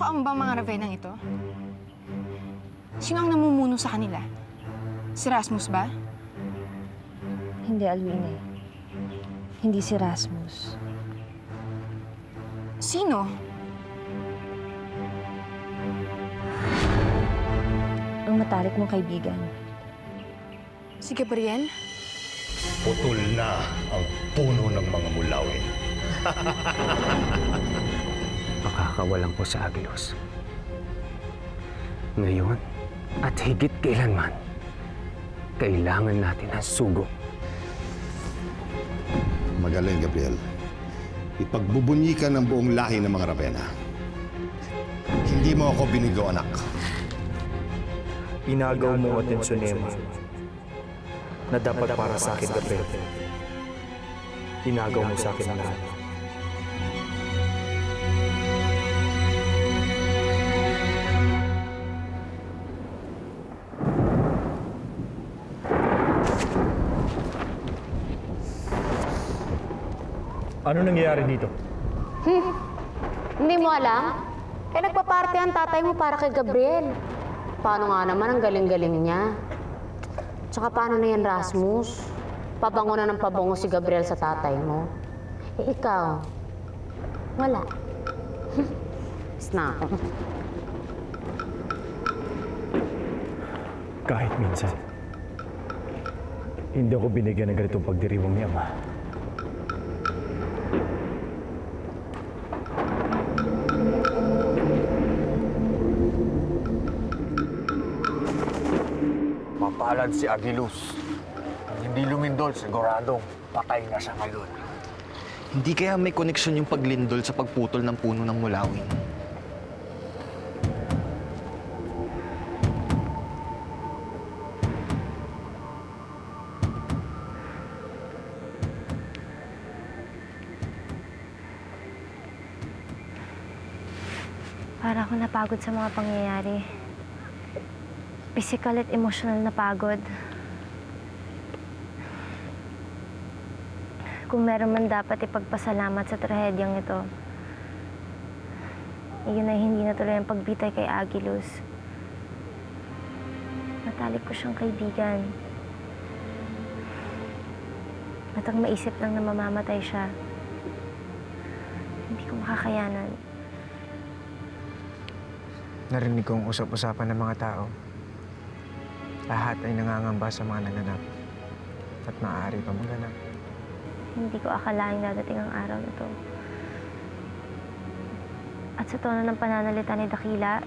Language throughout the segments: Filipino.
Natandukaan mo ba ang mga Ravenang ito? Sino ang namumuno sa kanila? Si Rasmus ba? Hindi, Alwina. Hindi si Rasmus. Sino? Ang matalik mong kaibigan. Si Gabriel? Putol na ang puno ng mga mulawin. Makakawalan ko sa Agilos. Ngayon, at higit kailanman, kailangan natin ang sugo. Magaling, Gabriel. Ipagbubunyi ka ng buong lahi ng mga Ravenna. Hindi mo ako binigo, anak. Inagaw mo ang atensyon na dapat para sa akin, Gabriel. Inagaw mo sa akin ang lahat. Ano nangyayari dito? Hindi mo alam? Eh, nagpa-party ang tatay mo para kay Gabriel. Paano nga naman ang galing-galing niya? Tsaka paano na yan, Rasmus? Pabango na ng pabango si Gabriel sa tatay mo. Eh, ikaw? Wala. Snap. Kahit minsan, hindi ako binigyan ng ganitong pagdiriwang ni Ama. Mapalad si Agilus. Kung hindi lumindol, siguradong patay na siya ngayon. Hindi kaya may koneksyon yung paglindol sa pagputol ng puno ng mulawin? Para ako napagod sa mga pangyayari. Physical at emotional na pagod. Kung meron man dapat ipagpasalamat sa trahedyang ito, iyon ay hindi natuloy ang pagbitay kay Agilus. Matalik ko siyang kaibigan. At ang maisip lang na mamamatay siya, hindi ko makakayanan. Narinig kong usap-usapan ng mga tao. Lahat ay nangangamba sa mga naganap at maaari pa maganap. Hindi ko akalaing dadating ang araw na to. At sa tono ng pananalita ni Dakila,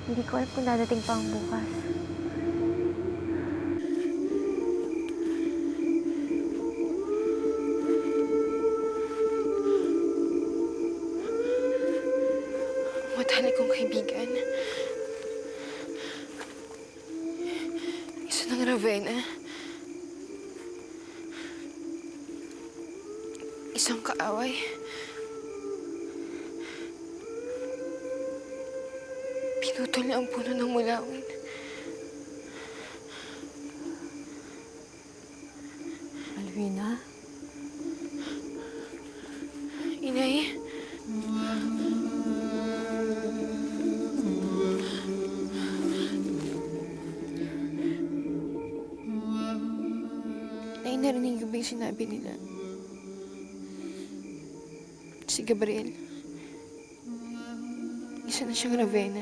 hindi ko alam kung dadating pa ang bukas. Matalik kong kaibigan. Isa ng Ravenna. Isang kaaway. Pinutol niya ang puno ng mulawin. Alwina? Inay? Nay, narinig ko ba yung sinabi nila? Si Gabriel. Isa na siyang Ravenna.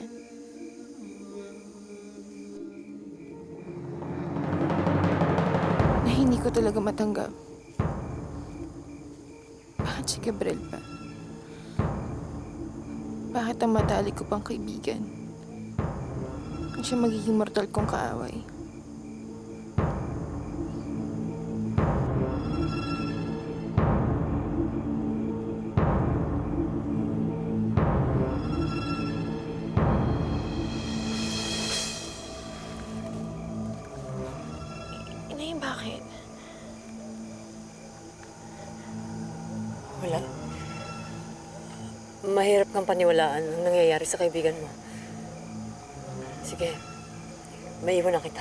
Na hindi ko talaga matanggap. Bakit si Gabriel pa? Bakit ang matalik ko pang kaibigan? Ang siya magiging mortal kong kaaway. Inay, bakit? Wala. Mahirap kang paniwalaan ang nangyayari sa kaibigan mo. Sige, maiwan na kita.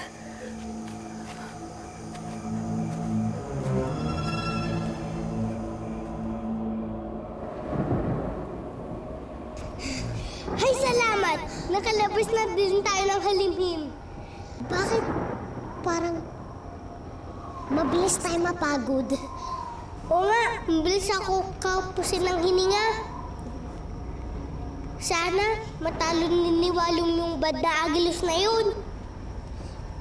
nakalabas na din tayo ng halimhim. Bakit parang mabilis tayo mapagod? Oo nga, mabilis ako kapusin ng hininga. Sana matalo ni Walong yung bad na Agilos na yun.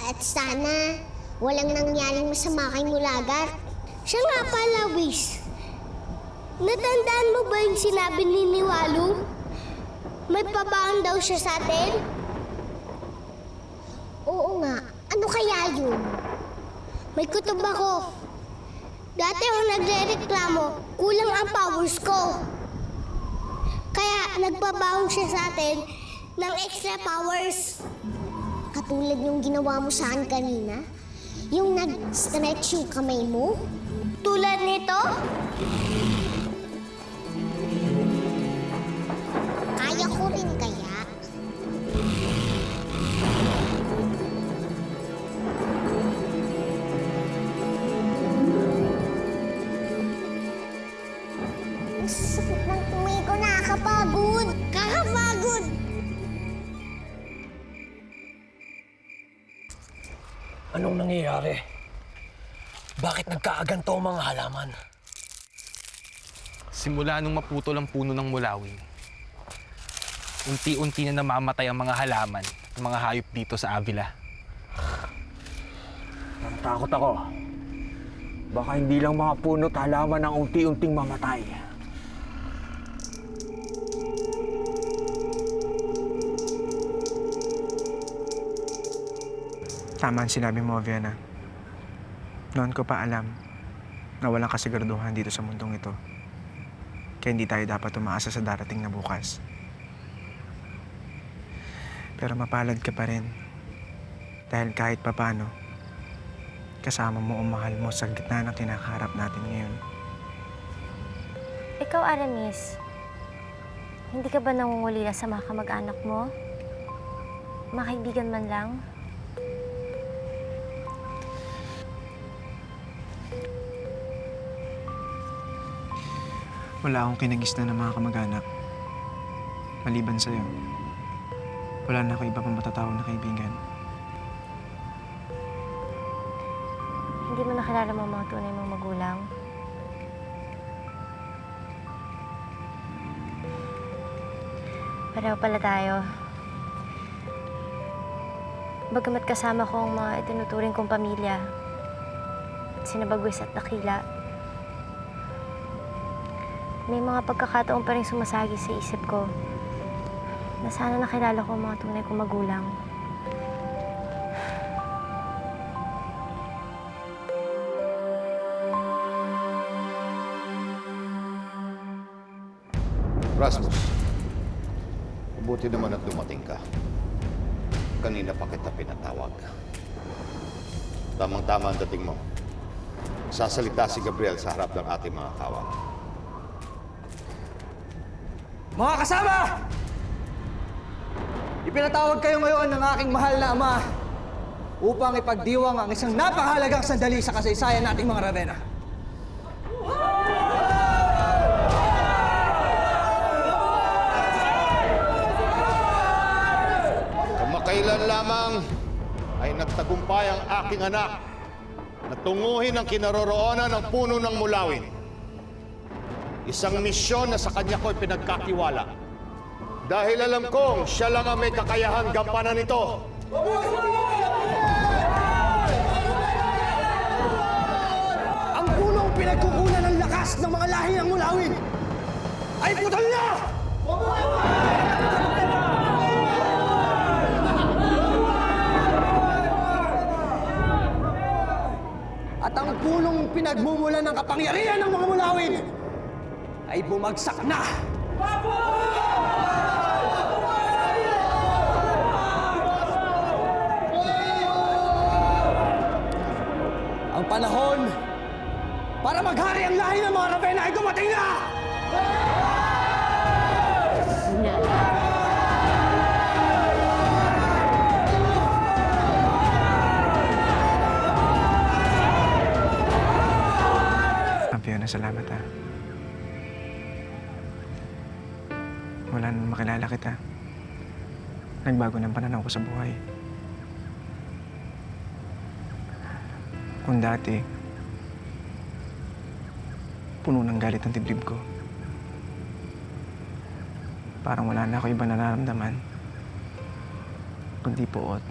At sana walang nangyaring masama kay Mulagar. Siya nga pala, Wiz. Natandaan mo ba yung sinabi ni Walong? May pabaon daw siya sa atin? Oo nga. Ano kaya yun? May kutob ako. Dati ako nagre-reklamo, kulang ang powers ko. Kaya nagpabaon siya sa atin ng extra powers. Katulad yung ginawa mo saan kanina? Yung nag-stretch yung kamay mo? Tulad nito? Kaya ko rin kaya? Ang sakit ng tumay ko, nakakapagod! Kakapagod! Anong nangyayari? Bakit nagkaaganto ang mga halaman? Simula nung maputol ang puno ng mulawin, unti-unti na namamatay ang mga halaman, ang mga hayop dito sa Avila. Natakot ako. Baka hindi lang mga puno at halaman ang unti-unting mamatay. Tama ang sinabi mo, Viana. Noon ko pa alam na walang kasiguraduhan dito sa mundong ito. Kaya hindi tayo dapat umaasa sa darating na bukas. Pero mapalad ka pa rin. Dahil kahit papano, kasama mo ang mahal mo sa gitna ng kinakaharap natin ngayon. Ikaw, Aramis, hindi ka ba nangungulila sa mga kamag-anak mo? Mga kaibigan man lang? Wala akong kinagisnan ng mga kamag-anak. Maliban sa'yo, wala na ako iba pang matatawag na kaibigan. Hindi mo nakilala mo ang mga tunay mong magulang? Pareho pala tayo. Bagamat kasama ko ang mga itinuturing kong pamilya, sina Bagwis at Dakila, may mga pagkakataon pa rin sumasagi sa isip ko na sana nakilala ko ang mga tunay kong magulang. Rasmus, mabuti naman at dumating ka. Kanina pa kita pinatawag. Tamang-tama ang dating mo. Sasalita si Gabriel sa harap ng ating mga kawal. Mga kasama! Ipinatawag kayo ngayon ng aking mahal na ama upang ipagdiwang ang isang napakahalagang sandali sa kasaysayan nating mga Ravenna. Kamakailan lamang ay nagtagumpay ang aking anak na tunguhin ang kinaroroonan ng puno ng mulawin. Isang misyon na sa kanya ko'y pinagkakiwala. Dahil alam kong siya lang ang may kakayahan gampanan ito. Ang punong pinagkukunan ng lakas ng mga lahi ng mulawin ay putol na! At ang punong pinagmumulan ng kapangyarihan ng mga mulawin ay bumagsak na! Ang panahon para maghari ang lahi ng mga Ravenna ay dumating na! Fiona, salamat ha. Wala nang makilala kita. Nagbago ng pananaw ko sa buhay. Kung dati, puno ng galit ang dibdib ko. Parang wala na ako iba nararamdaman, kundi puot.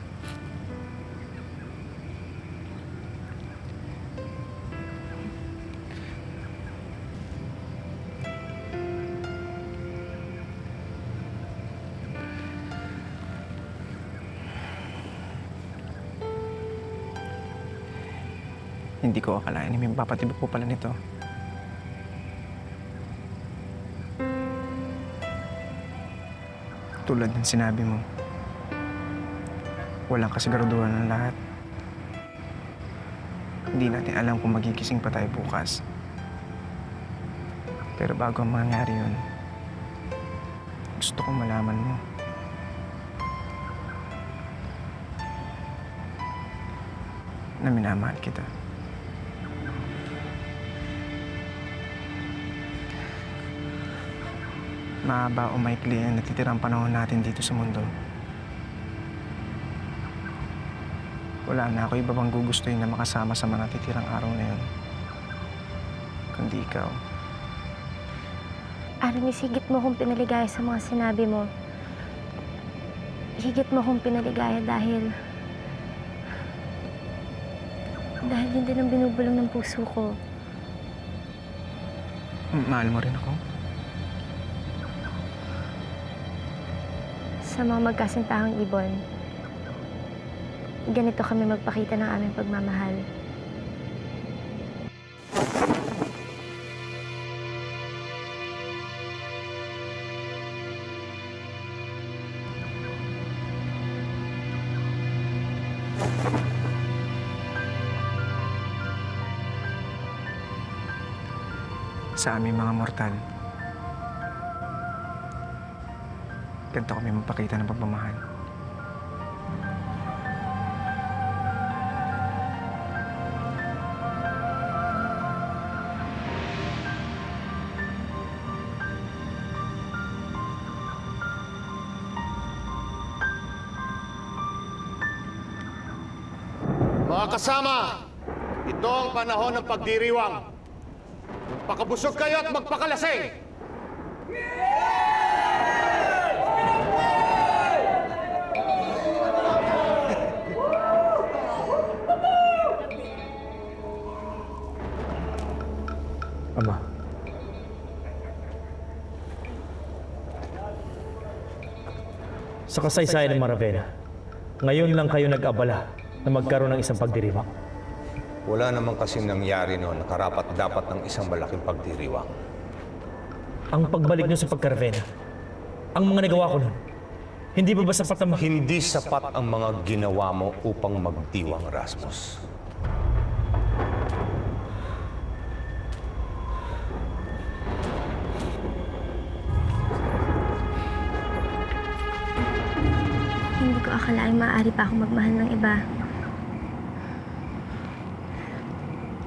Hindi ko akalain na may papatibok po pala nito. Tulad ng sinabi mo, walang kasiguraduhan ng lahat. Hindi natin alam kung magigising pa tayo bukas. Pero bago ang mangyari yun, gusto kong malaman mo. Na minamahal kita. Mahaba o maikli ang natitirang panahon natin dito sa mundo. Wala na ako iba pang gugustuhin na makasama sa mga natitirang araw na yun. Kundi ikaw. Aramis, higit mo kong pinaligaya sa mga sinabi mo. Higit mo kong pinaligaya dahil yun din ang binubulong ng puso ko. Mahal mo rin ako? Sa mga magkasintahang ibon, ganito kami magpakita ng aming pagmamahal. Sa aming mga mortal, ganito kami magpakita ng pagmamahal. Mga kasama, ito ang panahon ng pagdiriwang. Magpakabusog kayo at magpakalasing! Ama. Sa kasaysayan ng Maravena, ngayon lang kayo nag-abala na magkaroon ng isang pagdiriwang. Wala naman kasing nangyari noon na karapat-dapat ng isang malaking pagdiriwang. Ang pagbalik niyo sa pagkaravena, ang mga nagawa ko noon, hindi ba sapat ang... Hindi sapat ang mga ginawa mo upang magdiwang, Rasmus. Hindi ko akalaing maaari pa akong magmahal ng iba.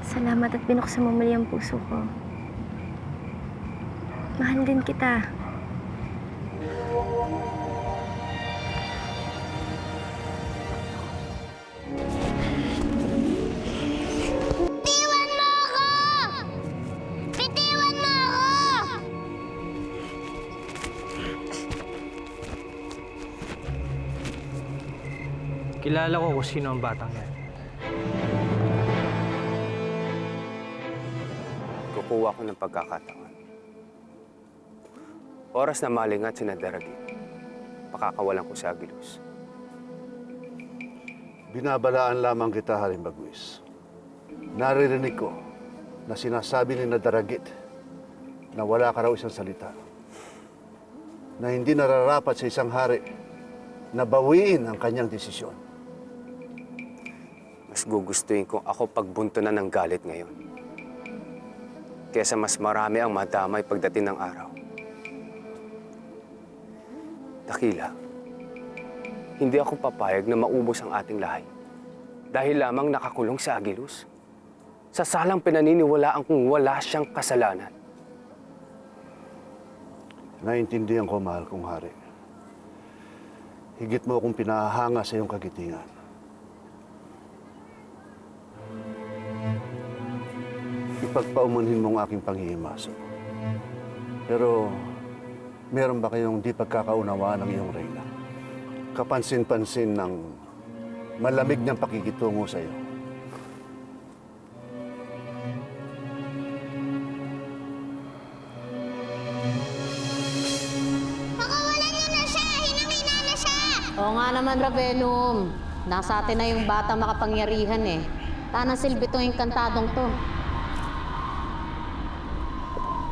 Salamat at binuksan mo muli ang puso ko. Mahal din kita. Bitiwan mo ako! Bitiwan mo ako! Kilala ko kung sino ang batang yan. Kukuha ko ng pagkakataon. Oras na malingat si Nadaragit. Pakakawalan ko si Agilus. Binabalaan lamang kita, Haring Bagwis. Naririnig ko na sinasabi ni Nadaragit na wala ka raw isang salita. Na hindi nararapat sa isang hari na bawiin ang kanyang desisyon. Mas gugustuhin kong ako pagbuntunan ng galit ngayon. Kesa mas marami ang madamay pagdating ng araw. Dakila, hindi ako papayag na maubos ang ating lahi dahil lamang nakakulong si Agilus. Sa salang pinaniniwalaan kung wala siyang kasalanan. Naintindihan ko, mahal kong hari. higit mo akong pinahanga sa iyong kagitingan. Ipagpaumanhin mo ang aking panghihimaso. Pero, meron ba kayong di pagkakaunawaan ng iyong reyna? Kapansin-pansin ng malamig niyang pakikitungo sa iyo. Pakawalan niyo na siya! Hinang-hina na siya! Oo nga naman, Ravenum. Nasa atin na yung bata makapangyarihan eh. Tanang silbi tong inkantadong to.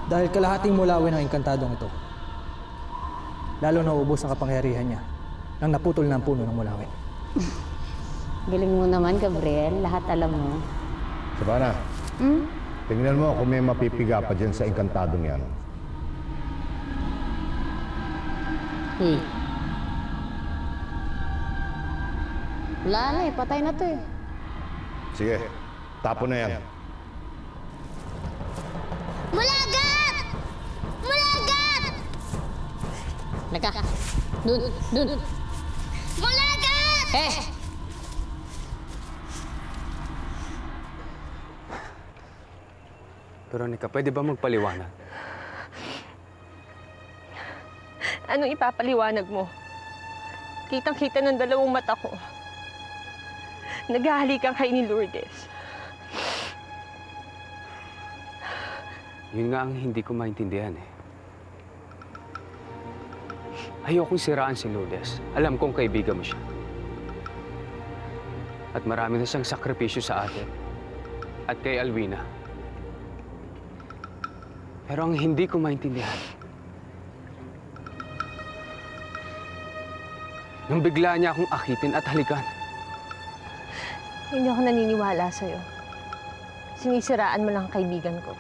Dahil kalahating mulawin ang inkantadong ito. Lalo na ubos ang kapangyarihan niya nang naputol na ang puno ng mulawin. Galing mo naman, Gabriel. Lahat alam mo. Savannah, tingnan mo kung may mapipiga pa dyan sa inkantadong yan. Wala na eh. Patay na to eh. Sige, tapo na yan. Mulagat! Mulagat! Laka. Dun. Mulagat! Eh! Veronica, pwede ba magpaliwanag? Anong ipapaliwanag mo? Kitang-kita ng dalawang mata ko. Naghahalikan kay ni Lourdes. Yun nga ang hindi ko maintindihan eh. Ayokong siraan si Lourdes. Alam kong kaibigan mo siya. At marami na siyang sakripisyo sa atin. At kay Alwina. Pero ang hindi ko maintindihan, nung bigla niya akong akitin at halikan. Hindi ako naniniwala sa'yo. Sinisiraan mo lang ang kaibigan ko.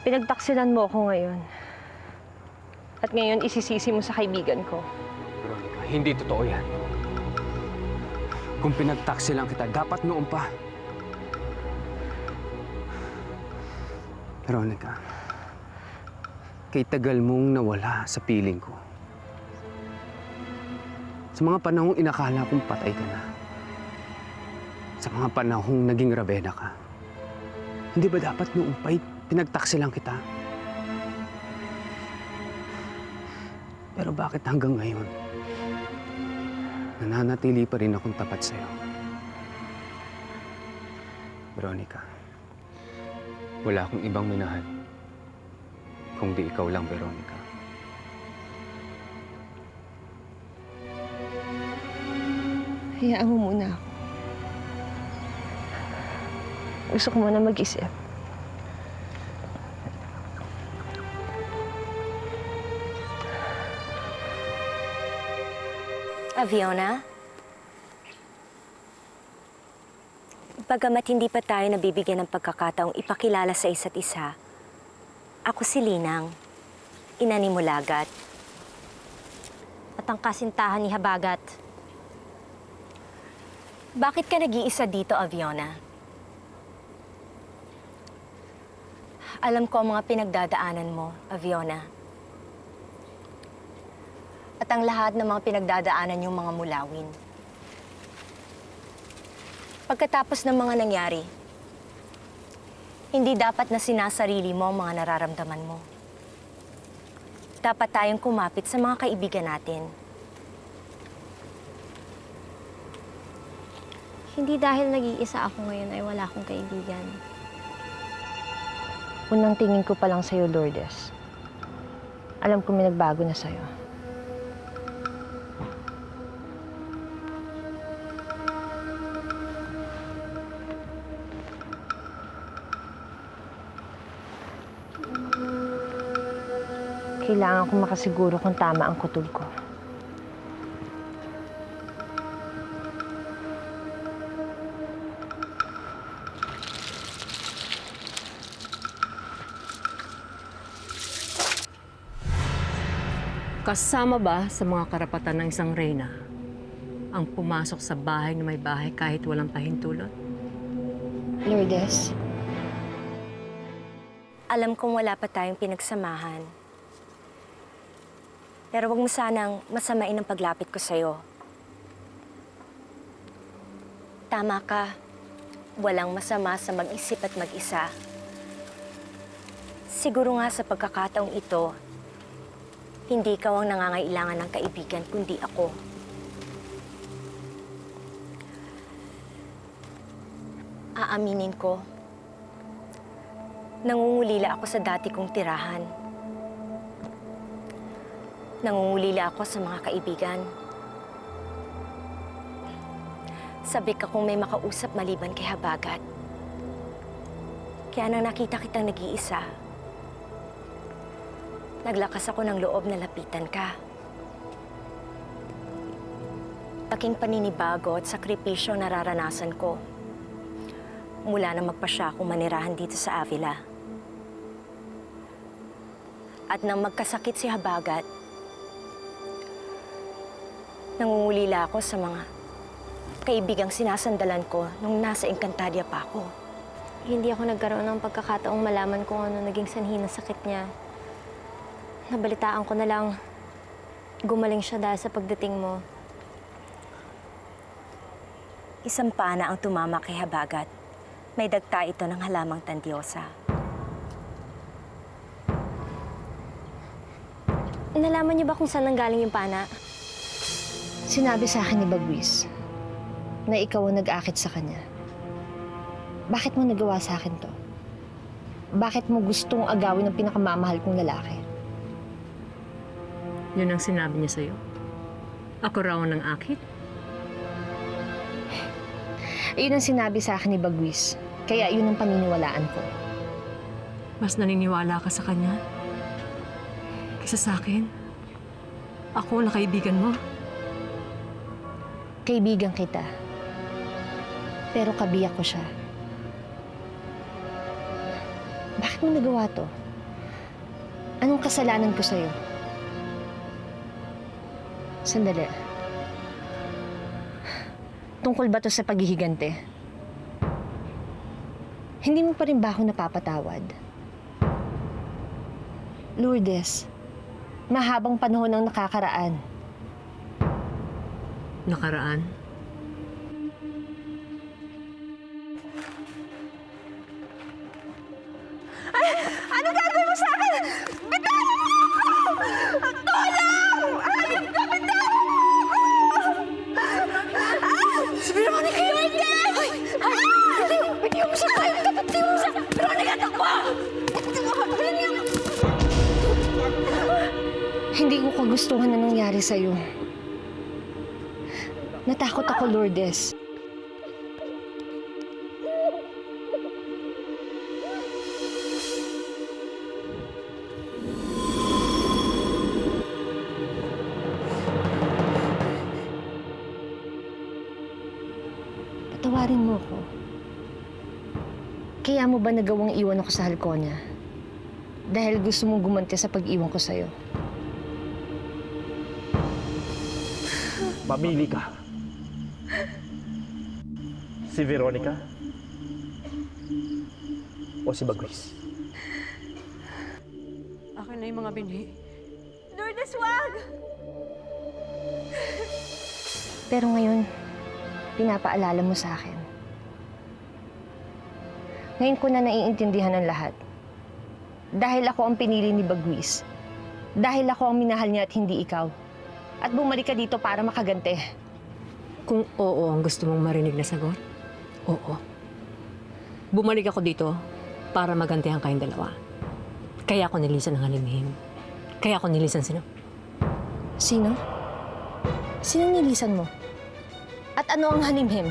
Pinagtaksilan mo ako ngayon. At ngayon isisisi mo sa kaibigan ko. Veronica, hindi totoo yan. Kung pinagtaksi lang kita, dapat noon pa. Veronica, kay tagal mong nawala sa piling ko. Sa mga panahong inakala kong patay ka na. Sa mga panahong naging Ravenna ka. Hindi ba dapat noong pa'y pinagtaksi lang kita? Pero bakit hanggang ngayon, nananatili pa rin akong tapat sa'yo? Veronica, wala akong ibang minahal kung di ikaw lang, Veronica. Hayaan mo muna ako. Gusto ko muna mag-isip. Aviona? Bagamat hindi pa tayo nabibigyan ng pagkakataong ipakilala sa isa't isa, ako si Linang, ina ni Mulagat. At ang kasintahan ni Habagat. Bakit ka nag-iisa dito, Aviona? Alam ko ang mga pinagdadaanan mo, Aviona. At ang lahat ng mga pinagdadaanan yung mga mulawin. Pagkatapos ng mga nangyari, hindi dapat na sinasarili mo ang mga nararamdaman mo. Dapat tayong kumapit sa mga kaibigan natin. Hindi dahil nag-iisa ako ngayon ay wala akong kaibigan. Unang tingin ko pa lang sa'yo, Lourdes. Alam ko may nagbago na sa'yo. Kailangan ko makasiguro kung tama ang kutob ko. Kasama ba sa mga karapatan ng isang reyna ang pumasok sa bahay na may bahay kahit walang pahintulot? Lourdes, Alam kong wala pa tayong pinagsamahan. Pero wag mo sanang masamain ang paglapit ko sa'yo. Tama ka. Walang masama sa mag-isip at mag-isa. Siguro nga sa pagkakataong ito, hindi ikaw ang nangangailangan ng kaibigan, kundi ako. Aaminin ko, nangungulila ako sa dati kong tirahan. Nangungulila ako sa mga kaibigan. Sabik akong may makausap maliban kay Habagat. Kaya nang nakita kitang nag-iisa, naglakas ako ng loob na lapitan ka. Laking paninibago at sakripisyo ang nararanasan ko mula na magpasya akong manirahan dito sa Avila. At nang magkasakit si Habagat, nangungulila ako sa mga kaibigang sinasandalan ko nung nasa Encantadia pa ako. Hindi ako nagkaroon ng pagkakataong malaman kung ano naging sanhi ng sakit niya. Nabalitaan ko na lang, gumaling siya dahil sa pagdating mo. Isang pana ang tumama kay Habagat. May dagta ito ng halamang tandyosa. Nalaman niyo ba kung saan nanggaling yung pana? Sinabi sa akin ni Bagwis na ikaw ang nag-akit sa kanya. Bakit mo nagawa sa akin to? Bakit mo gustong agawin ang pinakamamahal kong lalaki? Yun ang sinabi niya sa'yo? Ako raw ang akit? Iyon ang sinabi sa akin ni Bagwis. Kaya yun ang paniniwalaan ko. Mas naniniwala ka sa kanya? Kaysa sa akin? Ako na kaibigan mo? Kaibigan kita. Pero kabiyak ko siya. Bakit mo nagawa to? Anong kasalanan ko sa'yo? Sandali. Tungkol ba to sa paghihigante? Hindi mo pa rin ba ako napapatawad? Lourdes, mahabang panahon ang nakakaraan. Nakaraan? Ay! Ano gagawin mo sa akin? Bitawan mo ako! Tulong! Ayun ka! Bitawan mo ako! Si Veronica yun! Ay! Ay! Bitiw mo siya! Bitiw mo siya! Veronica, takbo! Bilan niya! Hindi ko kagustuhan na nangyari sa'yo. Natakot ako, Lourdes. Patawarin mo ako. Kaya mo ba nagawang iwan ako sa Halconia? Dahil gusto mong gumanti sa pag-iwan ko sa'yo. Mamili ka. Si Veronica o si Bagwis? Akin na yung mga binhi. Lourdes, wag! Pero ngayon, pinapaalala mo sa akin. Ngayon ko na naiintindihan ang lahat. Dahil ako ang pinili ni Bagwis. Dahil ako ang minahal niya at hindi ikaw. At bumalik ka dito para makagante. Kung oo ang gusto mong marinig na sagot, oo. Bumalik ako dito para magantihan kayong dalawa. Kaya ako nilisan ng halimhim. Kaya ako nilisan sino? Sino? Sino nilisan mo? At ano ang halimhim?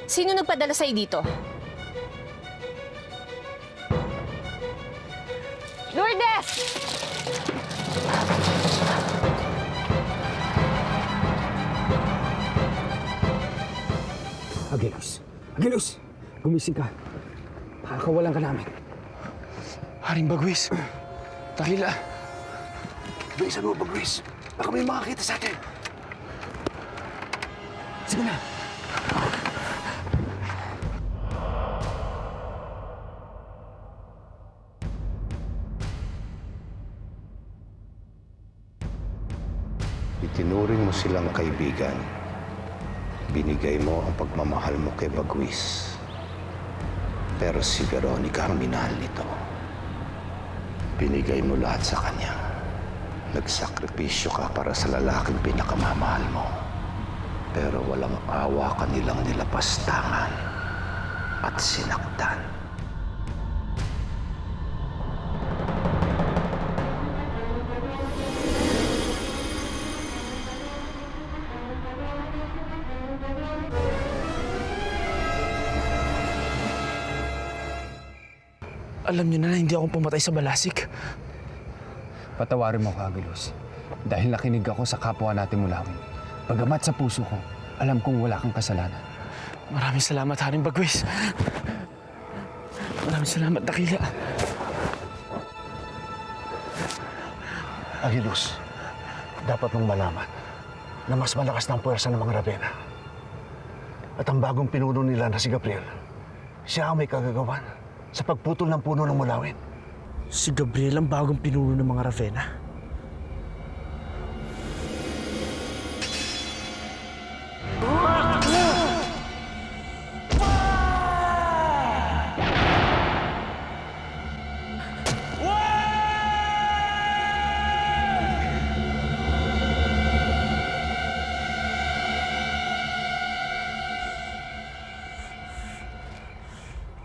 Sino nagpadala sa'yo dito? Lourdes! Agilos! Agilos! Gumising ka. Pakakawalan ka namin. Haring Bagwis, dakila. Bilisan mo, Bagwis. Baka may makakita sa atin. Sige na. Itinuring mo silang kaibigan. Binigay mo ang pagmamahal mo kay Bagwis. Pero si Veronica ang minahal nito. Binigay mo lahat sa kanya. Nagsakripisyo ka para sa lalaking pinakamamahal mo. Pero walang awa ka nilang nilapastangan at sinaktan. Alam niyo na hindi ako pumatay sa balasik. Patawarin mo ko, Agilus. Dahil nakinig ako sa kapwa natin Mulawin. Bagamat sa puso ko, alam kong wala kang kasalanan. Maraming salamat, Haring Bagwis. Maraming salamat, Dakila. Agilus, dapat mong malaman na mas malakas na ang puwersa ng mga Ravenna. At ang bagong pinuno nila na si Gabriel, siya ang may kagagawan sa pagputol ng puno ng Mulawin. Si Gabriel ang bagong pinuno ng mga Ravenna.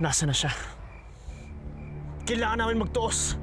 Nasaan na siya? Kailangan namin magtuos.